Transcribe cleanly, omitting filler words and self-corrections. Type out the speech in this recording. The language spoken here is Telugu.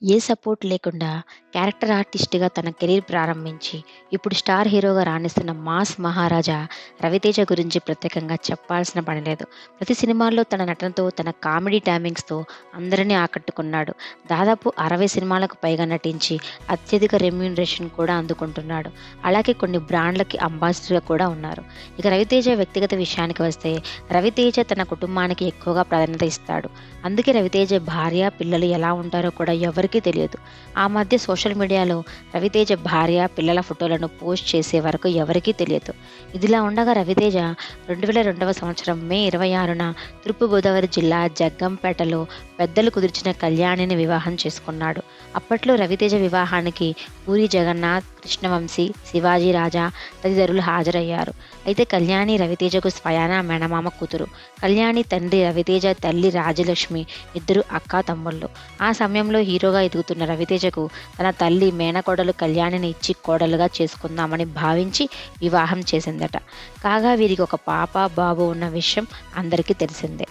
ఏ సపోర్ట్ లేకుండా క్యారెక్టర్ ఆర్టిస్ట్‌గా తన కెరీర్ ప్రారంభించి, ఇప్పుడు స్టార్ హీరోగా రాణిస్తున్న మాస్ మహారాజా 'రవితేజ' గురించి ప్రత్యేకంగా చెప్పాల్సిన పని లేదు. ప్రతి సినిమాల్లో తన నటనతో, తన కామెడీ టైమింగ్స్‌తో అందరిని ఆకట్టుకున్నాడు. దాదాపు 60 సినిమాలకు పైగా నటించి, అత్యధిక రెమ్యూనరేషన్ కూడా అందుకుంటున్నాడు. అలాగే కొన్ని బ్రాండ్‌లకి అంబాసిడర్‌గా కూడా ఉన్నారు. ఇక 'రవితేజ' వ్యక్తిగత విషయానికి వస్తే, రవితేజ తన కుటుంబానికి ఎక్కువగా ప్రాధాన్యత ఇస్తాడు. అందుకే 'రవితేజ' భార్య, పిల్లలు ఎలా ఉంటారో కూడా ఎవరికీ తెలియదు. ఆ మధ్య సోషల్ మీడియాలో రవితేజ భార్య, పిల్లల ఫోటోలను పోస్ట్ చేసే వరకు ఎవరికీ తెలియదు. ఇదిలా ఉండగా రవితేజ 2002వ సంవత్సరం మే 26న తూర్పుగోదావరి జిల్లా జగ్గంపేటలో పెద్దలు కుదిర్చిన కళ్యాణిని వివాహం చేసుకున్నాడు. అప్పట్లో రవితేజ వివాహానికి పూరి జగన్నాథ్, కృష్ణవంశీ, శివాజీ రాజా తదితరులు హాజరయ్యారు. అయితే కళ్యాణి రవితేజకు స్వయానా మేనమామ కూతురు. కళ్యాణి తండ్రి రవితేజ, తల్లి రాజలక్ష్మి ఇద్దరు అక్కా తమ్ముళ్ళు. ఆ సమయంలో హీరోగా ఎదుగుతున్న రవితేజకు తన తల్లి మేనకోడలు కళ్యాణిని ఇచ్చి కోడలుగా చేసుకుందామని భావించి వివాహం చేసిందట. కాగా వీరికి ఒక పాప, బాబు ఉన్న విషయం అందరికీ తెలిసిందే.